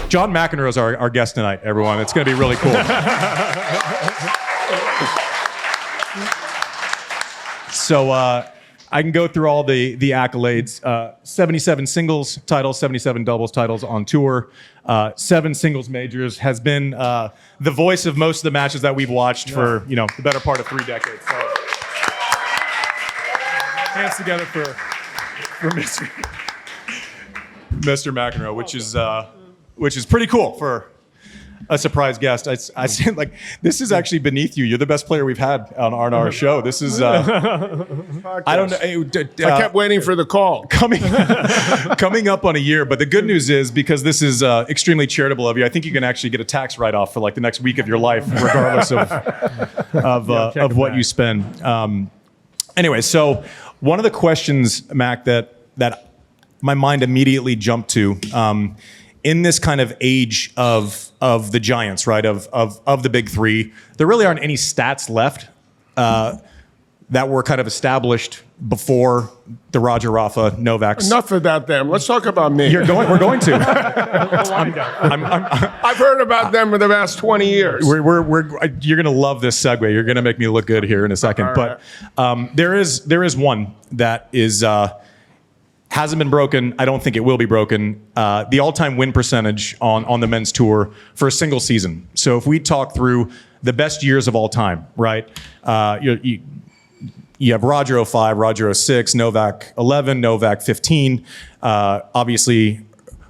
John McEnroe is our guest tonight, everyone. It's going to be really cool. So I can go through all the accolades. 77 singles titles, 77 doubles titles on tour, 7 singles majors, has been the voice of most of the matches that we've watched for the better part of 3 decades. So, hands together for Mr. McEnroe, which is pretty cool for a surprise guest. I said, like, this is actually beneath you. You're the best player we've had on our show. This is I don't know. I kept waiting for the call. Coming up on a year, but the good news is, because this is extremely charitable of you, I think you can actually get a tax write-off for like the next week of your life, regardless of what you spend. Anyway, so one of the questions, Mac, that my mind immediately jumped to, in this kind of age of the giants, right, of the big three, there really aren't any stats left that were kind of established before the Roger, Rafa, Novaks. Enough about them. Let's talk about me. We're going to. I've heard about them for the past 20 years. You're going to love this segue. You're going to make me look good here in a second. But there is one that is hasn't been broken. I don't think it will be broken. The all-time win percentage on the men's tour for a single season. So if we talk through the best years of all time, right? You have Roger 05, Roger 06, Novak 11, Novak 15. Obviously,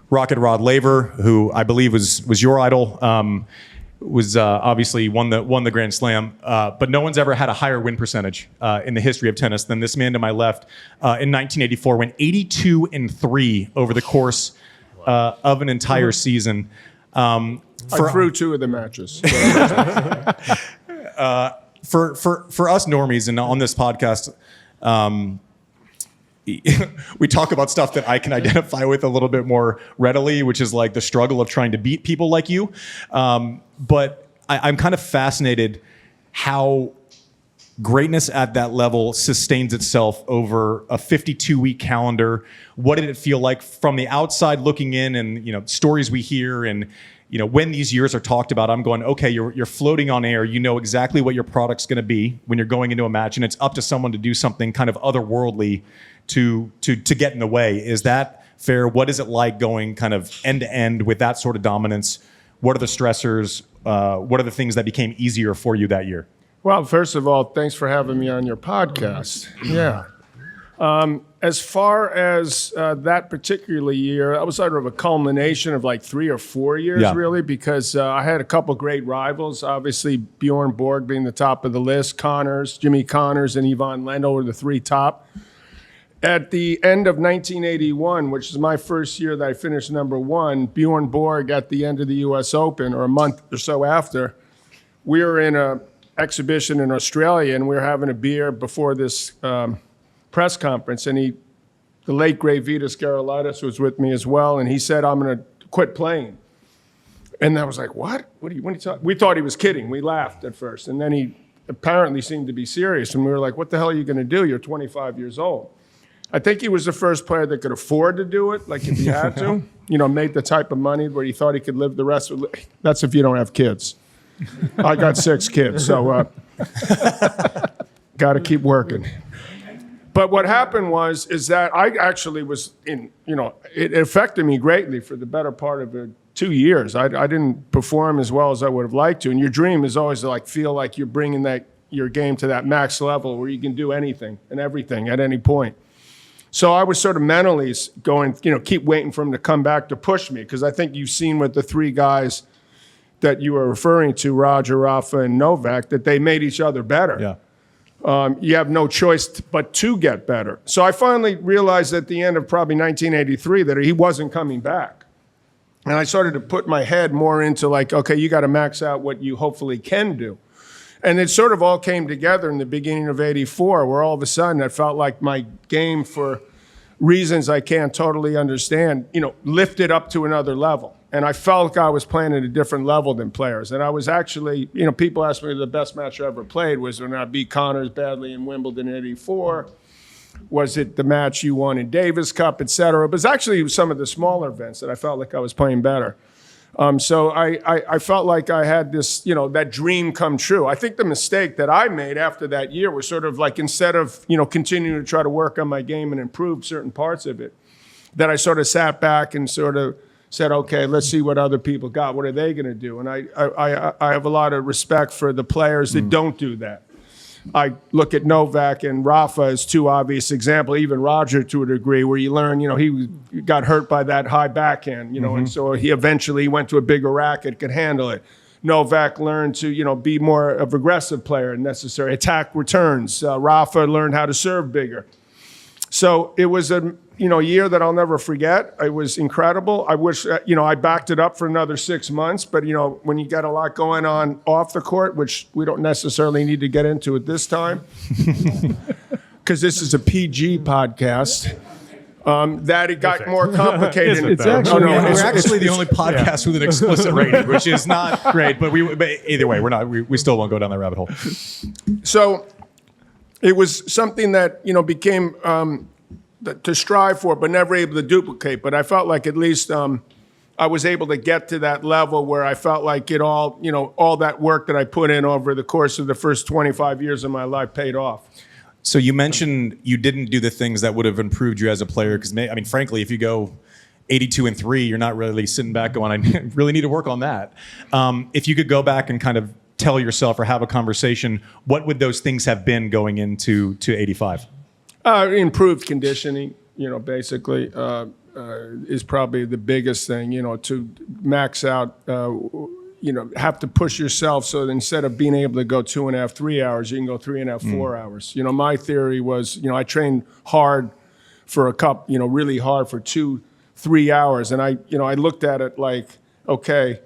Rocket Rod Laver, who I believe was your idol, was obviously won the Grand Slam. But no one's ever had a higher win percentage in the history of tennis than this man to my left. In 1984, went 82-3 over the course of an entire season. I threw 2 of the matches. For us normies, and on this podcast, we talk about stuff that I can identify with a little bit more readily, which is like the struggle of trying to beat people like you. But I'm kind of fascinated how greatness at that level sustains itself over a 52-week calendar. What did it feel like from the outside looking in, and stories we hear, and when these years are talked about, I'm going, okay, you're floating on air. You know exactly what your product's going to be when you're going into a match, and it's up to someone to do something kind of otherworldly to get in the way. Is that fair? What is it like going kind of end to end with that sort of dominance? What are the stressors? What are the things that became easier for you that year? Well, first of all, thanks for having me on your podcast. Yeah. As far as that particular year, that was sort of a culmination of like 3 or 4 years, really, because I had a couple great rivals. Obviously, Bjorn Borg being the top of the list, Jimmy Connors, and Ivan Lendl were the 3 top. At the end of 1981, which is my first year that I finished number 1, Bjorn Borg at the end of the U.S. Open, or a month or so after, we were in an exhibition in Australia, and we were having a beer before this press conference, and the late great Vitas Gerulaitis was with me as well, and he said, "I'm going to quit playing." And I was like, "What? What are you talking?" We thought he was kidding. We laughed at first, and then he apparently seemed to be serious, and we were like, "What the hell are you going to do? You're 25 years old." I think he was the first player that could afford to do it, like if he had to, made the type of money where he thought he could live the rest of it. That's if you don't have kids. I got 6 kids, so got to keep working. But what happened is that I actually was it affected me greatly for the better part of 2 years. I didn't perform as well as I would have liked to. And your dream is always to feel like you're bringing your game to that max level where you can do anything and everything at any point. So I was sort of mentally going, keep waiting for him to come back to push me, because I think you've seen with the 3 guys that you were referring to, Roger, Rafa, and Novak, that they made each other better. Yeah. You have no choice but to get better. So I finally realized at the end of probably 1983 that he wasn't coming back. And I started to put my head more into okay, you got to max out what you hopefully can do. And it sort of all came together in the beginning of 84, where all of a sudden it felt like my game, for reasons I can't totally understand, lifted up to another level. And I felt like I was playing at a different level than players. And I was actually, people asked me the best match I ever played was when I beat Connors badly in Wimbledon in 84. Was it the match you won in Davis Cup, et cetera? But it was actually some of the smaller events that I felt like I was playing better. So I felt like I had this, that dream come true. I think the mistake that I made after that year was sort of like, instead of, continuing to try to work on my game and improve certain parts of it, that I sort of sat back and sort of said, okay, let's see what other people got. What are they going to do? And I have a lot of respect for the players that don't do that. I look at Novak and Rafa as two obvious examples, even Roger to a degree, where you learn, he got hurt by that high backhand, and so he eventually went to a bigger racket, could handle it. Novak learned to, be more of an aggressive player and necessary, attack returns. Rafa learned how to serve bigger. So it was a year that I'll never forget. It was incredible. I wish, I backed it up for another 6 months, but, when you got a lot going on off the court, which we don't necessarily need to get into at this time, because this is a PG podcast, that it got more complicated. It's actually, we're actually the only podcast with an explicit rating, which is not great, but either way, we still won't go down that rabbit hole. So it was something that, became to strive for, but never able to duplicate. But I felt like at least I was able to get to that level where I felt like it all, all that work that I put in over the course of the first 25 years of my life paid off. So you mentioned you didn't do the things that would have improved you as a player, because frankly, if you go 82-3, you're not really sitting back going, I really need to work on that. If you could go back and kind of tell yourself or have a conversation, what would those things have been going into 85? Improved conditioning, basically is probably the biggest thing, to max out, have to push yourself so that instead of being able to go 2.5, 3 hours, you can go 3.5, 4 hours. My theory was, I trained hard for really hard for 2-3 hours. And I looked at it like, okay,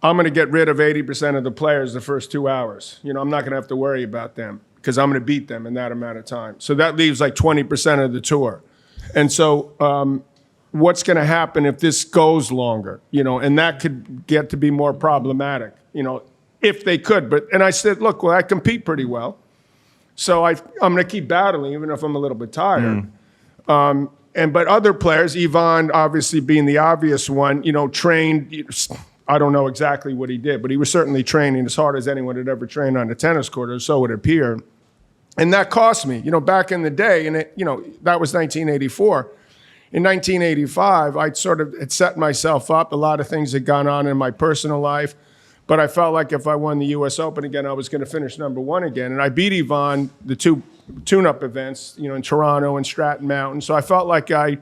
I'm going to get rid of 80% of the players the first 2 hours. I'm not going to have to worry about them, because I'm going to beat them in that amount of time. So that leaves like 20% of the tour. And so what's going to happen if this goes longer? And that could get to be more problematic, if they could. And I said, look, I compete pretty well. So I'm going to keep battling, even if I'm a little bit tired. But other players, Ivan obviously being the obvious one, trained. I don't know exactly what he did, but he was certainly training as hard as anyone had ever trained on a tennis court, or so it appeared. And that cost me, back in the day, and that was 1984. In 1985, I sort of had set myself up. A lot of things had gone on in my personal life, but I felt like if I won the U.S. Open again, I was going to finish #1 again. And I beat Ivan the 2 tune-up events, in Toronto and Stratton Mountain. So I felt like I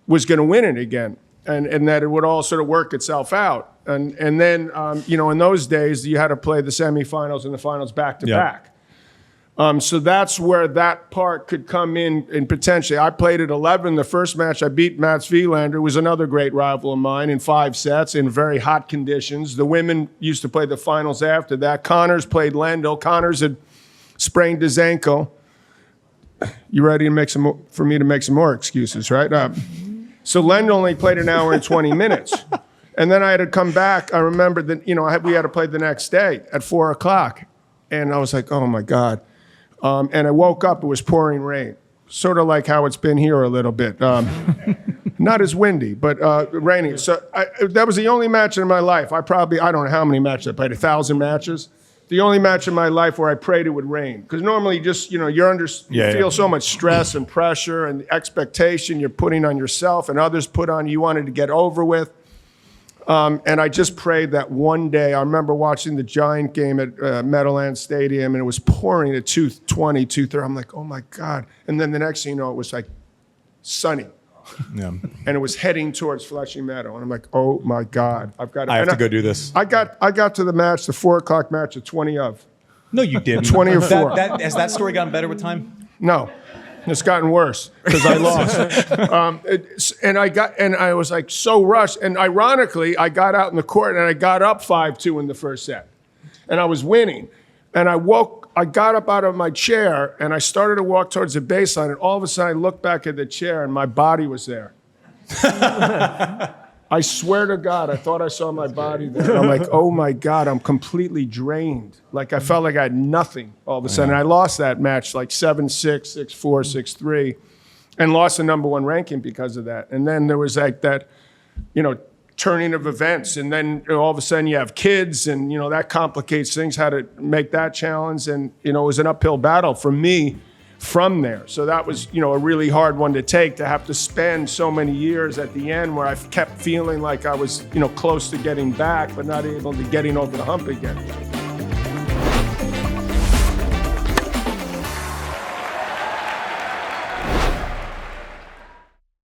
was going to win it again, and that it would all sort of work itself out. And then, in those days, you had to play the semifinals and the finals back to back. So that's where that part could come in, and potentially. I played at 11 the first match. I beat Mats Wilander, who was another great rival of mine, in 5 sets in very hot conditions. The women used to play the finals after that. Connors played Lendl. Connors had sprained his ankle. You ready for me to make some more excuses, right? So Lendl only played an hour and 20 minutes. And then I had to come back. I remember that, we had to play the next day at 4 o'clock. And I was like, oh my God. And I woke up, it was pouring rain. Sort of like how it's been here a little bit. Not as windy, but raining. So that was the only match in my life. I don't know how many matches I played, 1,000 matches. The only match in my life where I prayed it would rain. Because normally just, you feel so much stress and pressure and the expectation you're putting on yourself and others put on you wanted to get over with. And I just prayed that one day. I remember watching the Giant game at Meadowlands Stadium, and it was pouring at 2:20, 2:30. I'm like, oh my God. And then the next thing you know, it was like sunny. Yeah. And it was heading towards Flushing Meadow. And I'm like, oh my God. I have to go do this. I got to the match, the 4 o'clock match at 20 of. No, you didn't. 20 or 4. Has that story gotten better with time? No. It's gotten worse because I lost. And I was like so rushed. And ironically, I got out in the court and I got up 5-2 in the first set. And I was winning. And I got up out of my chair and I started to walk towards the baseline. And all of a sudden I looked back at the chair and my body was there. I swear to God, I thought I saw my body there. And I'm like, oh my God, I'm completely drained. Like I felt like I had nothing all of a sudden. I lost that match like 7-6, 6-4, 6-3, and lost the #1 ranking because of that. And then there was like that, turning of events. And then all of a sudden you have kids and, that complicates things, how to make that challenge. And, it was an uphill battle for me from there. So that was, a really hard one to take, to have to spend so many years at the end where I kept feeling like I was, close to getting back, but not able to getting over the hump again.